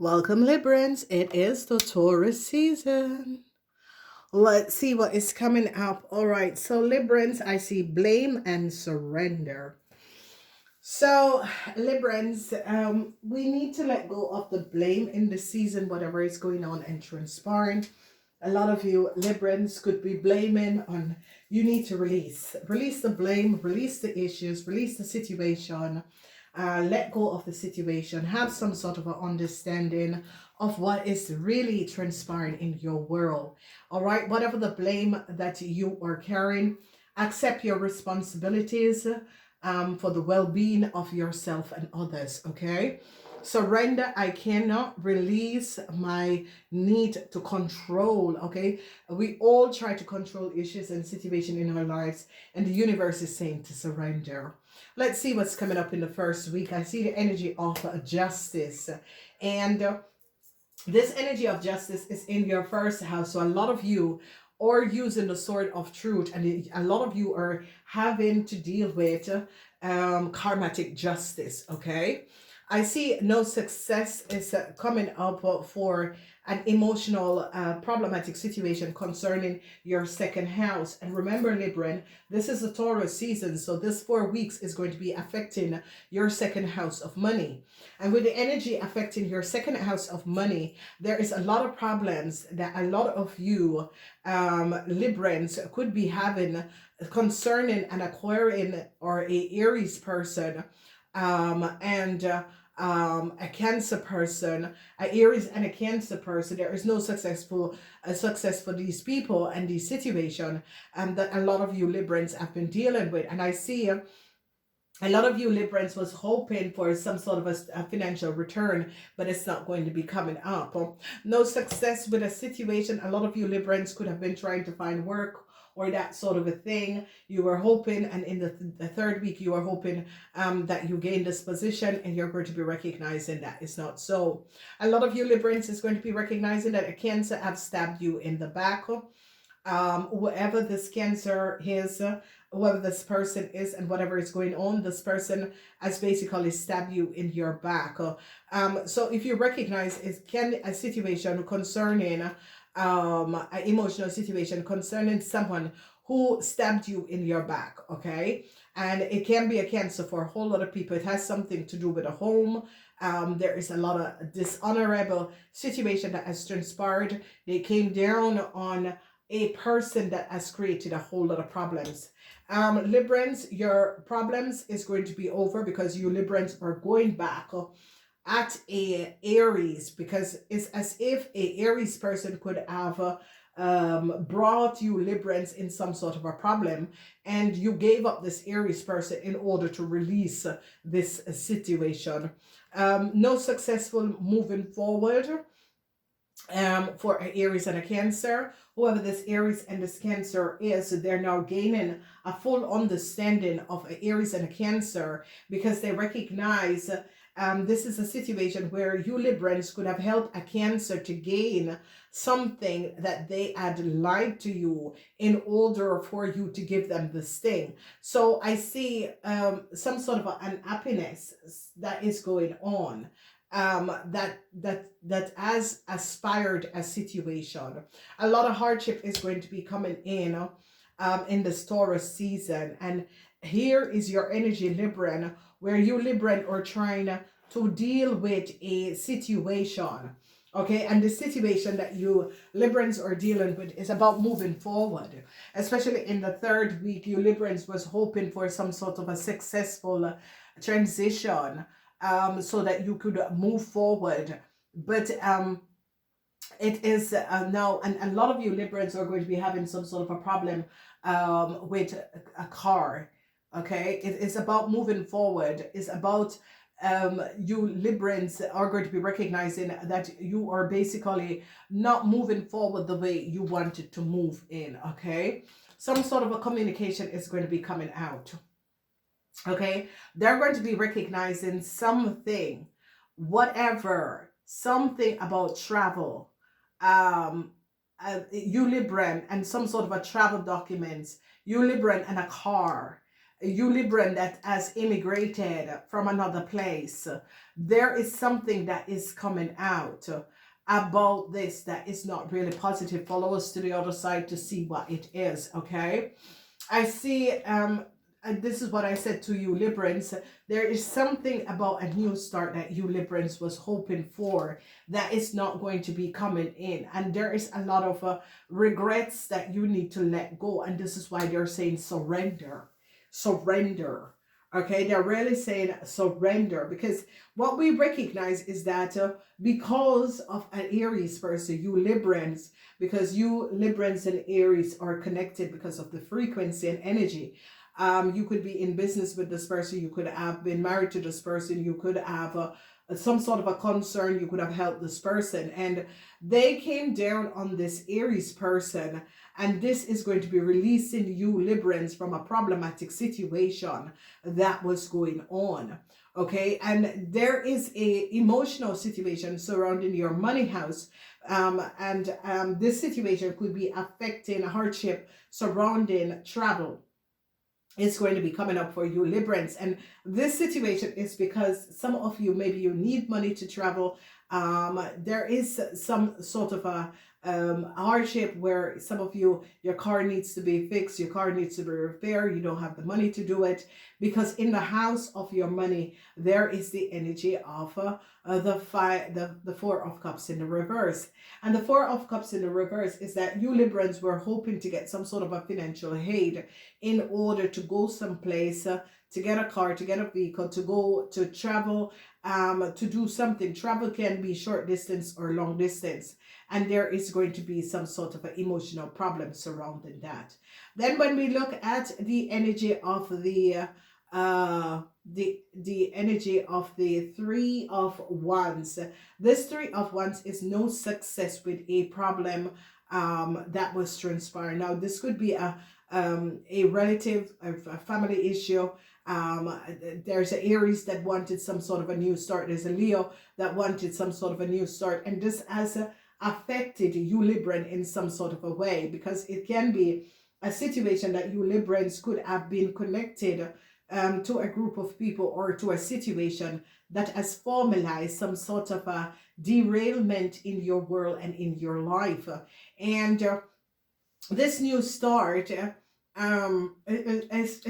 Welcome, Librans. It is the Taurus season. Let's see what is coming up. All right, so Librans, I see blame and surrender. So, Librans, we need to let go of the blame in the season, whatever is going on and transpiring. A lot of you Librans could be blaming on, you need to release the blame, release the issues, release the situation, let go of the situation, have some sort of an understanding of what is really transpiring in your world. All right, whatever the blame that you are carrying, accept your responsibilities for the well-being of yourself and others. Okay, surrender. I cannot release my need to control. Okay, we all try to control issues and situations in our lives, and the universe is saying to surrender. Let's see what's coming up in the first week. I see the energy of justice, and this energy of justice is in your first house. So a lot of you are using the sword of truth, and a lot of you are having to deal with karmatic justice. Okay, I see no success is coming up for an emotional problematic situation concerning your second house. And remember, Libran, this is a Taurus season, so this 4 weeks is going to be affecting your second house of money. And with the energy affecting your second house of money, there is a lot of problems that a lot of you Librans could be having concerning an Aquarian or a Aries person, and a Cancer person, a Aries and a Cancer person. There is no success for these people and these situation that a lot of you Librans have been dealing with. And I see a lot of you Librans was hoping for some sort of a financial return, but it's not going to be coming up. No success with a situation. A lot of you Librans could have been trying to find work or that sort of a thing. You were hoping, and in the third week, you are hoping that you gain this position, and you're going to be recognizing that it's not so. A lot of you Librans is going to be recognizing that a Cancer have stabbed you in the back. Whoever this Cancer is, whoever this person is, and whatever is going on, this person has basically stabbed you in your back. So if you recognize a situation concerning an emotional situation concerning someone who stabbed you in your back, okay, and it can be a Cancer for a whole lot of people. It has something to do with a home. There is a lot of dishonorable situation that has transpired. They came down on a person that has created a whole lot of problems. Librans, your problems is going to be over because you Librans are going back at a Aries, because it's as if a Aries person could have brought you Librans in some sort of a problem, and you gave up this Aries person in order to release this situation. No successful moving forward for an Aries and a Cancer. Whoever this Aries and this Cancer is, they're now gaining a full understanding of an Aries and a Cancer, because they recognize this is a situation where you Librans could have helped a Cancer to gain something that they had lied to you in order for you to give them this thing. So I see some sort of an happiness that is going on, that has aspired a situation. A lot of hardship is going to be coming in this Taurus season, and here is your energy, Libran, where you Libran are trying to deal with a situation. Okay, and the situation that you Librans are dealing with is about moving forward. Especially in the third week, you Librans was hoping for some sort of a successful transition, so that you could move forward. But it is now, and a lot of you Librans are going to be having some sort of a problem with a car. Okay, it is about moving forward. It's about you Librans are going to be recognizing that you are basically not moving forward the way you wanted to move in. Okay, some sort of a communication is going to be coming out. Okay, they're going to be recognizing something, whatever, something about travel, you Libran, and some sort of a travel documents, you Libran, and a car. you Libran that has immigrated from another place, there is something that is coming out about this that is not really positive. Follow us to the other side to see what it is, okay? I see, and this is what I said to you, Librans. There is something about a new start that you, Librans, was hoping for that is not going to be coming in. And there is a lot of regrets that you need to let go. And this is why they're saying surrender. Surrender. Okay, they're really saying surrender, because what we recognize is that because of an Aries person, you Librans, because you Librans and Aries are connected because of the frequency and energy. You could be in business with this person, you could have been married to this person, you could have some sort of a concern, you could have helped this person, and they came down on this Aries person, and this is going to be releasing you Librans from a problematic situation that was going on. Okay, and there is a emotional situation surrounding your money house, and this situation could be affecting hardship surrounding travel. It's going to be coming up for you Librans, and this situation is because some of you, maybe you need money to travel. There is some sort of a hardship where some of you, your car needs to be fixed, your car needs to be repaired, you don't have the money to do it, because in the house of your money there is the energy of the Four of Cups in the reverse. And the Four of Cups in the reverse is that you Librans were hoping to get some sort of a financial aid in order to go someplace, to get a car, to get a vehicle, to go to travel, to do something. Travel can be short distance or long distance, and there is going to be some sort of an emotional problem surrounding that. Then when we look at the energy of the energy of the Three of Wands, this Three of Wands is no success with a problem that was transpiring. Now this could be a relative, a family issue. There's an Aries that wanted some sort of a new start. There's a Leo that wanted some sort of a new start, and this has affected you Libran in some sort of a way, because it can be a situation that you Librans could have been connected to a group of people or to a situation that has formalized some sort of a derailment in your world and in your life. And this new start, it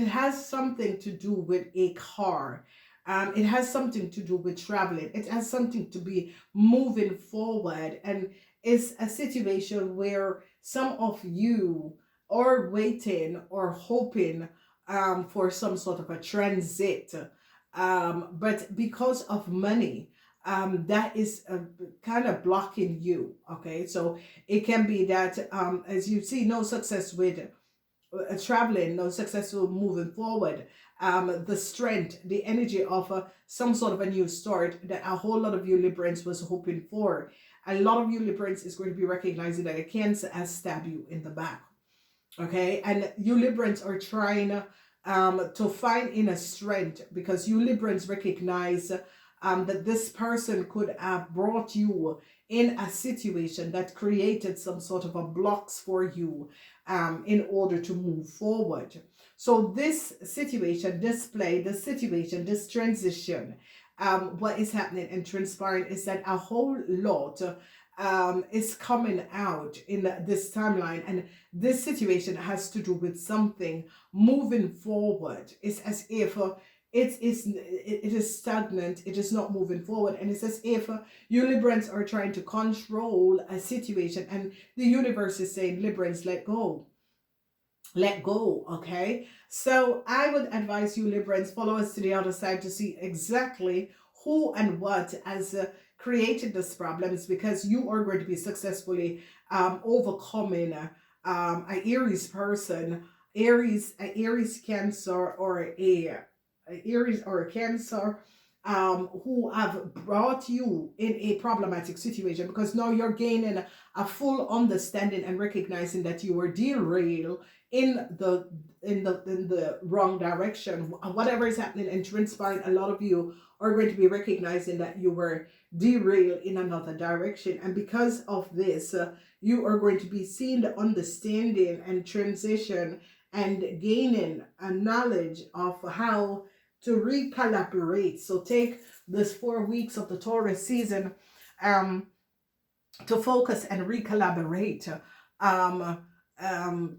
has something to do with a car. It has something to do with traveling. It has something to be moving forward, and it's a situation where some of you are waiting or hoping for some sort of a transit, but because of money, that is kind of blocking you. Okay, so it can be that as you see, no success with traveling, no successful moving forward. The strength, the energy of some sort of a new start that a whole lot of you Librans was hoping for. A lot of you Librans is going to be recognizing that a cancer has stabbed you in the back. Okay, and you Librans are trying to find inner strength, because you Librans recognize that this person could have brought you in a situation that created some sort of a blocks for you in order to move forward. So this situation, this play, this situation, this transition, what is happening and transpiring is that a whole lot is coming out in this timeline, and this situation has to do with something moving forward. It's as if it is stagnant, it is not moving forward, and it's as if you Librans are trying to control a situation, and the universe is saying, Librans, let go. Let go. Okay, so I would advise you Librans, follow us to the other side to see exactly who and what has created this problems, because you are going to be successfully overcoming a Aries person, a Aries Cancer, or a Aries or a Cancer, who have brought you in a problematic situation, because now you're gaining a full understanding and recognizing that you were derailed in the wrong direction. Whatever is happening and transpiring, a lot of you are going to be recognizing that you were derailed in another direction, and because of this, you are going to be seeing the understanding and transition and gaining a knowledge of how to recalibrate. So take this 4 weeks of the Taurus season um, to focus and recalibrate. Um,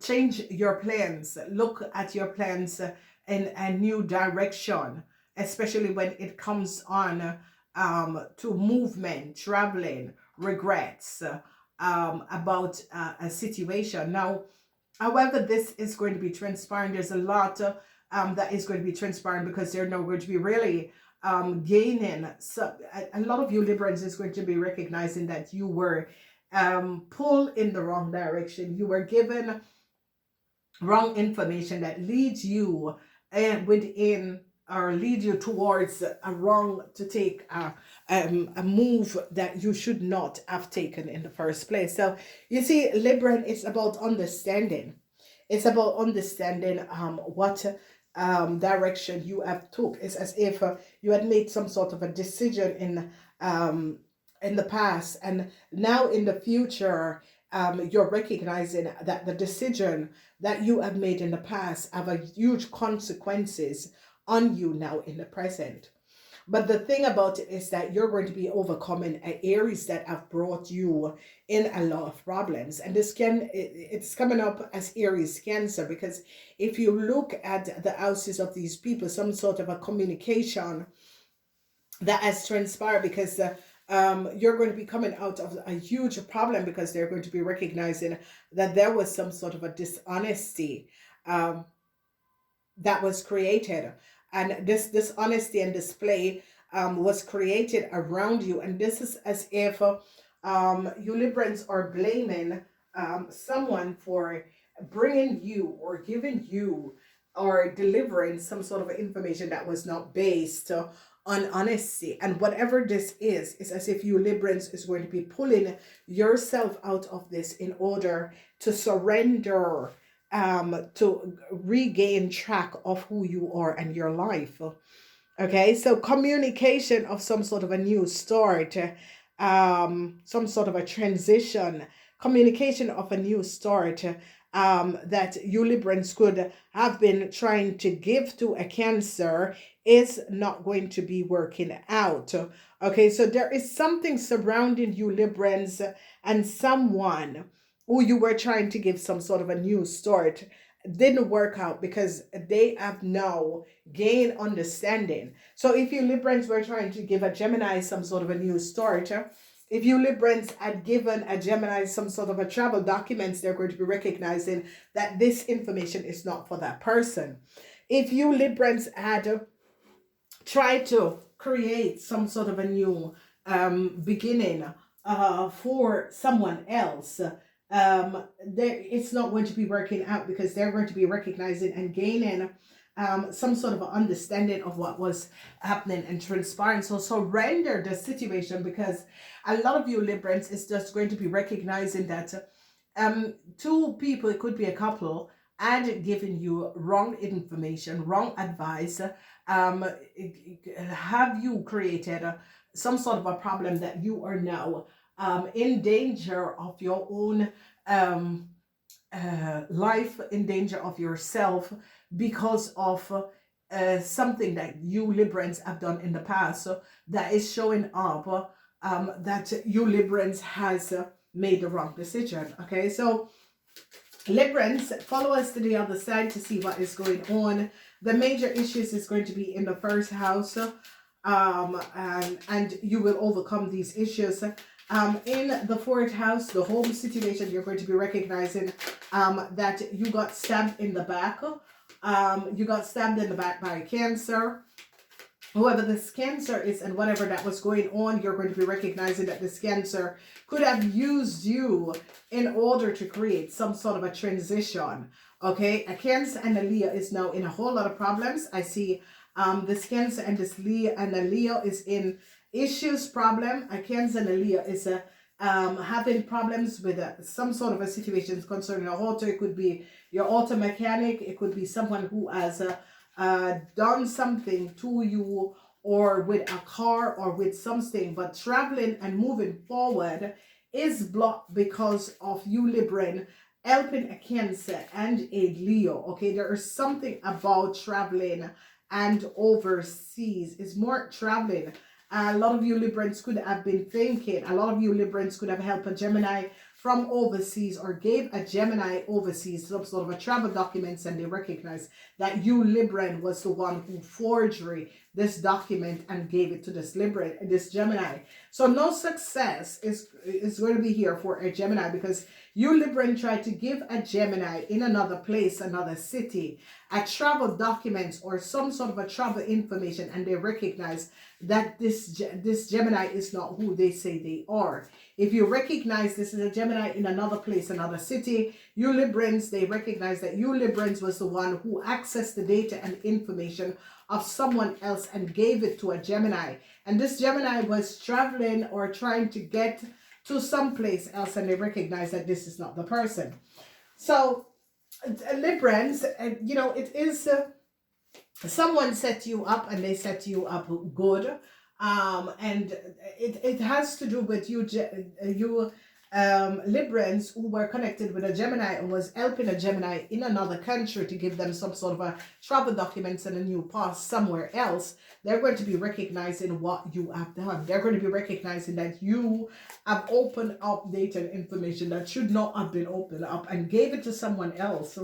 Change your plans. Look at your plans in a new direction, especially when it comes on to movement, traveling, regrets about a situation. Now, however, this is going to be transparent. There's a lot that is going to be transparent because they're not going to be really gaining. So a lot of you Librans is going to be recognizing that you were pulled in the wrong direction. You were given wrong information that leads you within or lead you towards a wrong to take a move that you should not have taken in the first place. So you see, Libran, it's about understanding. It's about understanding what direction you have took. It's as if you had made some sort of a decision in the past, and now in the future, you're recognizing that the decision that you have made in the past have a huge consequences on you now in the present. But the thing about it is that you're going to be overcoming areas that have brought you in a lot of problems. And it's coming up as Aries Cancer, because if you look at the houses of these people, some sort of a communication that has transpired, because you're going to be coming out of a huge problem, because they're going to be recognizing that there was some sort of a dishonesty that was created, and this dishonesty and display was created around you. And this is as if you Librans are blaming someone for bringing you or giving you or delivering some sort of information that was not based on honesty. And whatever this is as if you Librans is going to be pulling yourself out of this in order to surrender, to regain track of who you are and your life. Okay, so communication of some sort of a new start, some sort of a transition, communication of a new start, that you Librans could have been trying to give to a Cancer is not going to be working out. Okay, so there is something surrounding you Librans and someone who you were trying to give some sort of a new start didn't work out, because they have now gained understanding. So if you Librans were trying to give a Gemini some sort of a new start, if you Librans had given a Gemini some sort of a travel documents, they're going to be recognizing that this information is not for that person. If you Librans had tried to create some sort of a new beginning for someone else, it's not going to be working out, because they're going to be recognizing and gaining some sort of understanding of what was happening and transpiring. So surrender the situation, because a lot of you Librans is just going to be recognizing that two people, it could be a couple, and giving you wrong information, wrong advice, have you created some sort of a problem that you are now in danger of your own life, in danger of yourself, because of something that you Librans have done in the past, so that is showing up that you Librans has made the wrong decision. Okay, so Librans, follow us to the other side to see what is going on. The major issues is going to be in the first house, and you will overcome these issues. In the fourth house, the home situation, you're going to be recognizing that you got stabbed in the back. You got stabbed in the back by a Cancer. Whoever this Cancer is and whatever that was going on, you're going to be recognizing that this Cancer could have used you in order to create some sort of a transition. Okay, a Cancer and a Leo is now in a whole lot of problems. I see this Cancer and this Leo and a Leo is in issues, problem. A Cancer and a Leo is having problems with some sort of a situation concerning a auto. It could be your auto mechanic. It could be someone who has done something to you, or with a car, or with something, but traveling and moving forward is blocked because of you Libran helping a Cancer and a Leo. Okay, there is something about traveling and overseas. It's more traveling. A lot of you Librans could have been thinking, a lot of you Librans could have helped a Gemini from overseas or gave a Gemini overseas some sort of a travel documents, and they recognize that you Libran was the one who forged this document and gave it to this Gemini. So no success is going to be here for a Gemini, because you Libran tried to give a Gemini in another place, another city, a travel documents or some sort of a travel information, and they recognize that this Gemini is not who they say they are. If you recognize this is a Gemini in another place, another city, you Librans, they recognize that you Librans was the one who accessed the data and information of someone else and gave it to a Gemini. And this Gemini was traveling or trying to get to someplace else, and they recognize that this is not the person. So Librans, you know, it is someone set you up, and they set you up good, and it has to do with you Librans who were connected with a Gemini and was helping a Gemini in another country to give them some sort of a travel documents and a new pass somewhere else. They're going to be recognizing what you have done. They're going to be recognizing that you have opened up data and information that should not have been opened up and gave it to someone else.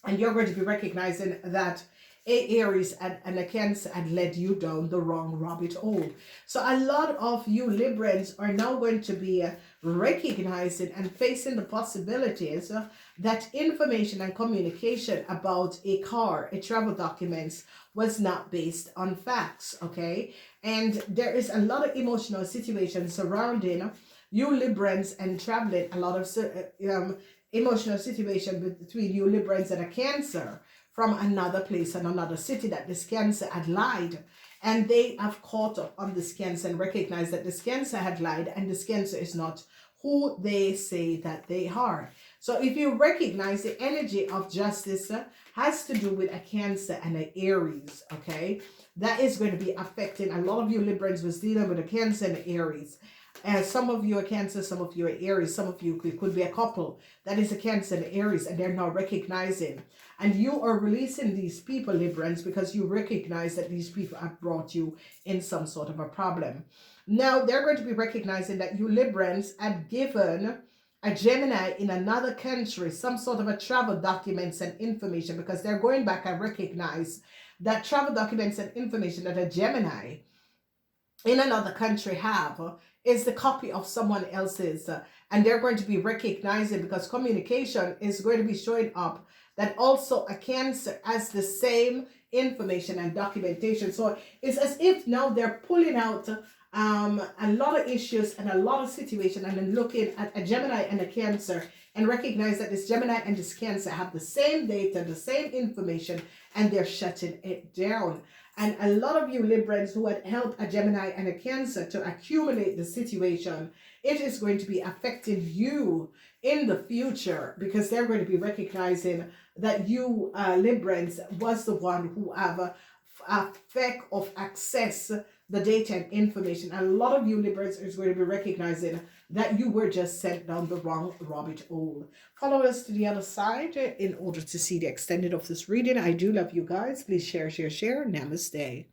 And you're going to be recognizing that a Aries and a Cancer had led you down the wrong rabbit hole. So a lot of you Librans are now going to be recognizing and facing the possibilities that information and communication about a car, a travel documents, was not based on facts, okay? And there is a lot of emotional situations surrounding you Librans and traveling, a lot of emotional situation between you Librans and a Cancer from another place and another city, that this Cancer had lied, and they have caught up on this Cancer and recognized that this Cancer had lied, and this Cancer is not who they say that they are. So if you recognize the energy of justice has to do with a Cancer and an Aries, okay, that is going to be affecting a lot of you Librans was dealing with a Cancer and an Aries. Some of you are Cancer, some of you are Aries, some of you could be a couple that is a Cancer and Aries, and they're now recognizing. And you are releasing these people, Librans, because you recognize that these people have brought you in some sort of a problem. Now, they're going to be recognizing that you Librans had given a Gemini in another country some sort of a travel documents and information, because they're going back and recognize that travel documents and information that a Gemini in another country have is the copy of someone else's, and they're going to be recognizing, because communication is going to be showing up, that also a Cancer has the same information and documentation. So it's as if now they're pulling out a lot of issues and a lot of situations, and then looking at a Gemini and a Cancer and recognize that this Gemini and this Cancer have the same data, the same information, and they're shutting it down. And a lot of you Librans who had helped a Gemini and a Cancer to accumulate the situation, it is going to be affecting you in the future, because they're going to be recognizing that you Librans was the one who have a effect of access the data and information. And a lot of you Librans is going to be recognizing that you were just sent down the wrong rabbit hole. Follow us to the other side in order to see the extended of this reading. I do love you guys. Please share, share, share. Namaste.